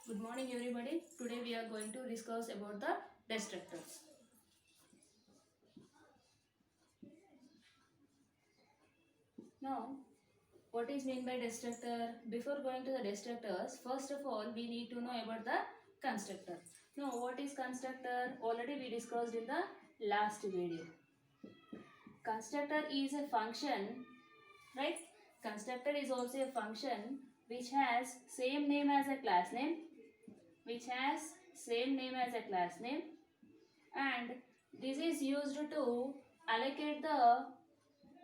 Good morning everybody. Today we are going to discuss about the destructors. Now, what is meant by destructor? Before going to the destructors, first of all we need to know about the constructor. Now, what is constructor? Already we discussed in the last video. Constructor is a function, right? Constructor is also a function which has same name as a class name, and this is used to allocate the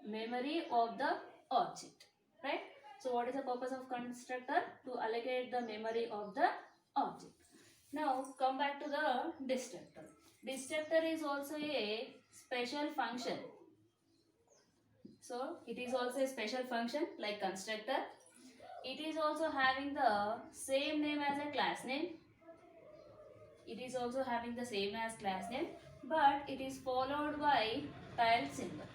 memory of the object, right? So what is the purpose of constructor? To allocate the memory of the object. Now come back to the destructor. Destructor is also a special function. So it is also a special function like constructor. It is also having the same name as a class name. But it is followed by tilde symbol.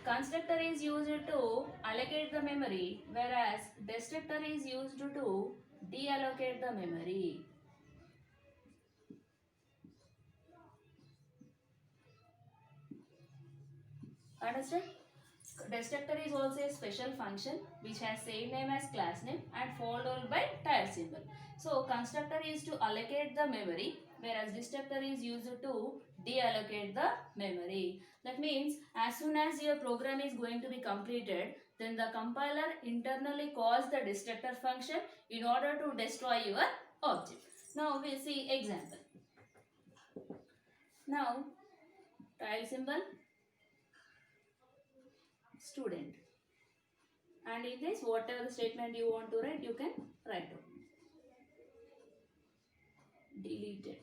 Constructor is used to allocate the memory, whereas destructor is used to deallocate the memory. Understand? Destructor is also a special function which has same name as class name and followed by tilde symbol. So constructor is to allocate the memory, whereas destructor is used to deallocate the memory. That means as soon as your program is going to be completed, then the compiler internally calls the destructor function in order to destroy your object. Now we'll see example. Now tilde symbol, student, and in this whatever the statement you want to write, you can write down. Deleted.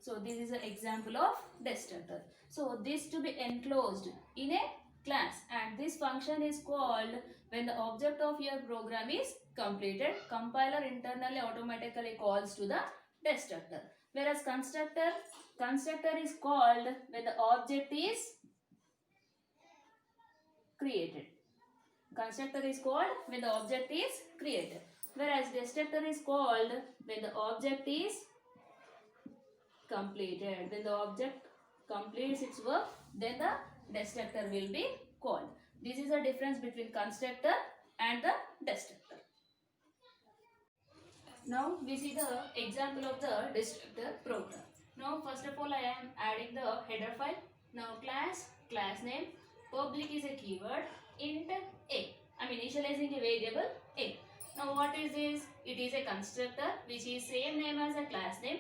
So this is an example of destructor. So this to be enclosed in a class, and this function is called when the object of your program is completed. Compiler internally automatically calls to the destructor, whereas constructor is called when the object is created. Constructor is called when the object is created, whereas destructor is called when the object is completed. When the object completes its work, then the destructor will be called. This is the difference between constructor and the destructor. Now we see the example of the destructor program. Now first of all I am adding the header file. Now class name, public is a keyword, int a. I am initializing a variable a. Now what is this? It is a constructor which is same name as a class name.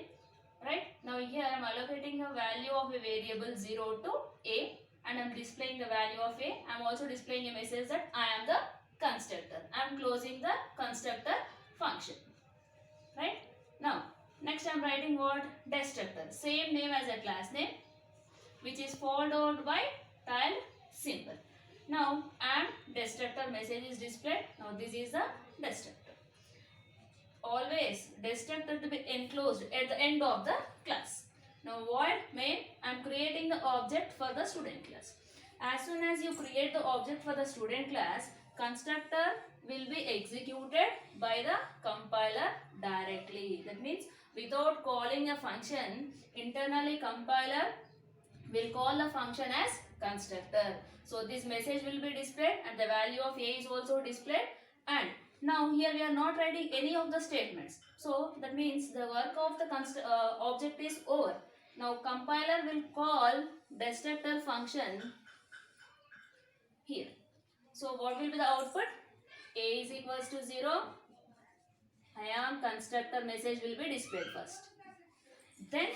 Right? Now here I am allocating the value of a variable 0 to a, and I am displaying the value of a. I am also displaying a message that I am the constructor. I am closing the constructor function. Right? Now next I am writing what? Destructor. Same name as a class name, which is followed by tilde symbol. Now and destructor message is displayed. Now this is the destructor. Always destructor to be enclosed at the end of the class. Now void main, I am creating the object for the student class. As soon as you create the object for the student class, constructor will be executed by the compiler directly. That means without calling a function, internally compiler will call the function as constructor. So this message will be displayed and the value of a is also displayed, and now here we are not writing any of the statements. So that means the work of the object is over. Now compiler will call destructor function here. So what will be the output? A is equals to 0. I am constructor message will be displayed first. Then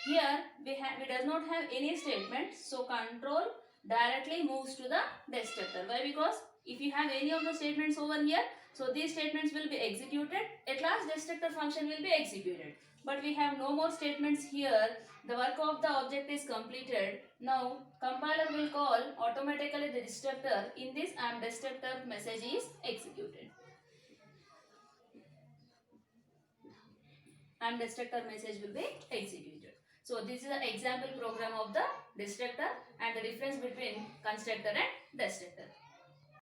here we does not have any statement. So control directly moves to the destructor. Why? Because if you have any of the statements over here, so these statements will be executed. At last destructor function will be executed. But we have no more statements here. The work of the object is completed. Now compiler will call automatically the destructor. In this destructor message is executed. And destructor message will be executed. So this is the example program of the destructor and the difference between constructor and destructor.